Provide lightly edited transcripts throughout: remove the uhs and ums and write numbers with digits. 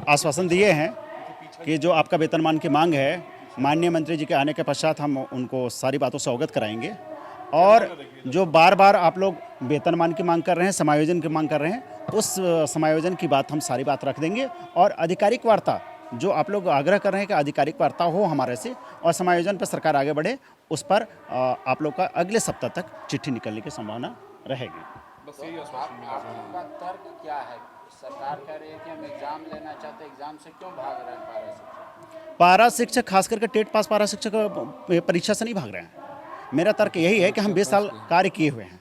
आश्वासन दिए हैं कि जो आपका वेतनमान की मांग है, माननीय मंत्री जी के आने के पश्चात हम उनको सारी बातों से अवगत कराएंगे। और जो बार बार आप लोग वेतनमान की मांग कर रहे हैं, समायोजन की मांग कर रहे हैं, उस समायोजन की बात हम सारी बात रख देंगे। और आधिकारिक वार्ता जो आप लोग आग्रह कर रहे हैं कि आधिकारिक वार्ता हो हमारे से और समायोजन पर सरकार आगे बढ़े, उस पर आप लोग का अगले सप्ताह तक चिट्ठी निकलने की संभावना रहेगी। बस यही आपका तर्क क्या है? सरकार कह रही है कि हम एग्जाम लेना चाहते हैं, एग्जाम से क्यों भाग रहे हैं पारा शिक्षक? खास करके टेट पास पारा शिक्षक परीक्षा से नहीं भाग रहे हैं। मेरा तर्क यही है कि हम 20 साल कार्य किए हुए हैं।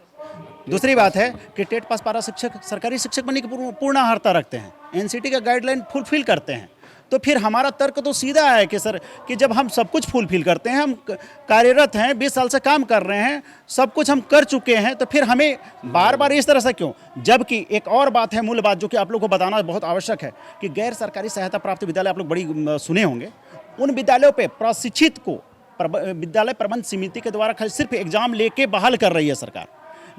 दूसरी बात है कि टेट पास पारा शिक्षक सरकारी शिक्षक बनने की पूर्ण अर्हता रखते हैं, एनसीटी का गाइडलाइन फुलफिल करते हैं। तो फिर हमारा तर्क तो सीधा है कि सर कि जब हम सब कुछ फुलफिल करते हैं, हम कार्यरत हैं, 20 साल से काम कर रहे हैं, सब कुछ हम कर चुके हैं, तो फिर हमें बार बार इस तरह से क्यों? जबकि एक और बात है, मूल बात जो कि आप लोग को बताना बहुत आवश्यक है कि गैर सरकारी सहायता प्राप्त विद्यालय आप लोग बड़ी सुने होंगे, उन विद्यालयों पर प्रशिक्षित को विद्यालय प्रबंध समिति के द्वारा सिर्फ एग्जाम लेके बहाल कर रही है सरकार।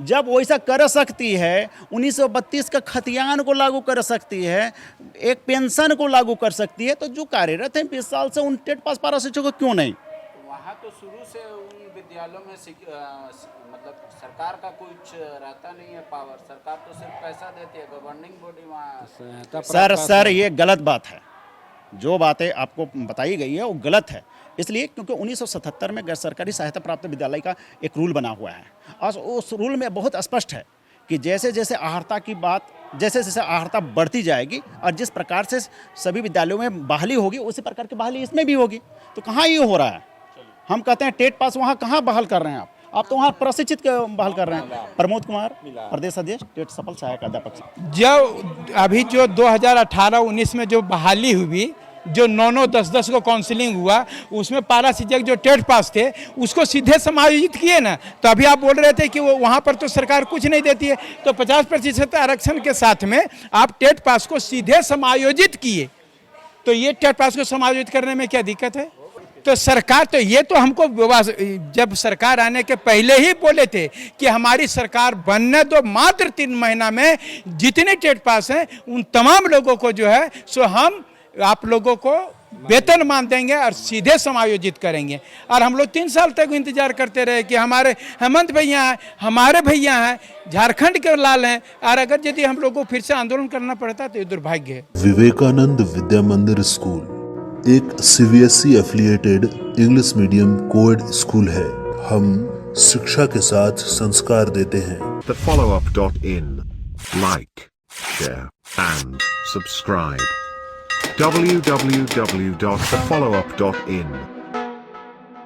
जब वैसा कर सकती है, 1932 का खतियान को लागू कर सकती है, एक पेंशन को लागू कर सकती है, तो जो कार्यरत हैं 20 साल से उन टेट पास पारा शिक्षकों को क्यों नहीं? वहाँ तो शुरू से उन विद्यालयों में मतलब सरकार का कुछ रहता नहीं है पावर, सरकार तो सिर्फ पैसा देती है, गवर्निंग बॉडी वहाँ। सर ये गलत बात है। जो बातें आपको बताई गई है वो गलत है, इसलिए क्योंकि 1977 में गैर सरकारी सहायता प्राप्त विद्यालय का एक रूल बना हुआ है और उस रूल में बहुत स्पष्ट है कि जैसे जैसे आहर्ता की बात, जैसे जैसे आहर्ता बढ़ती जाएगी और जिस प्रकार से सभी विद्यालयों में बहाली होगी उसी प्रकार की बहाली इसमें भी होगी। तो कहाँ ये हो रहा है? हम कहते हैं टेट पास, वहाँ कहाँ बहाल कर रहे हैं आप तो वहाँ प्रशिक्षित बहाल कर रहे हैं। प्रमोद कुमार, प्रदेश अध्यक्ष टेट सफल सहायक अध्यापक। जो अभी जो 2018-19 में जो बहाली हुई, जो 9-9, 10-10 को काउंसलिंग हुआ, उसमें पारा शिक्षक जो टेट पास थे उसको सीधे समायोजित किए ना। तो अभी आप बोल रहे थे कि वो वहाँ पर तो सरकार कुछ नहीं देती है, तो 50% आरक्षण के साथ में आप टेट पास को सीधे समायोजित किए, तो ये टेट पास को समायोजित करने में क्या दिक्कत है? तो सरकार तो ये तो हमको जब सरकार आने के पहले ही बोले थे कि हमारी सरकार बनने दो, मात्र 3 महीना में जितने टेट पास हैं उन तमाम लोगों को जो है सो हम आप लोगों को वेतन मान देंगे और सीधे समायोजित करेंगे। और हम लोग 3 साल तक इंतजार करते रहे कि हमारे हेमंत भैया हैं, हमारे भैया हैं, झारखंड के लाल हैं, और अगर यदि हम लोग को फिर से आंदोलन करना पड़ता तो ये दुर्भाग्य है। विवेकानंद विद्या मंदिर स्कूल एक CBSE affiliated English medium coed school है। हम शिक्षा के साथ संस्कार देते हैं। thefollowup.in. Like, share and subscribe. www.thefollowup.in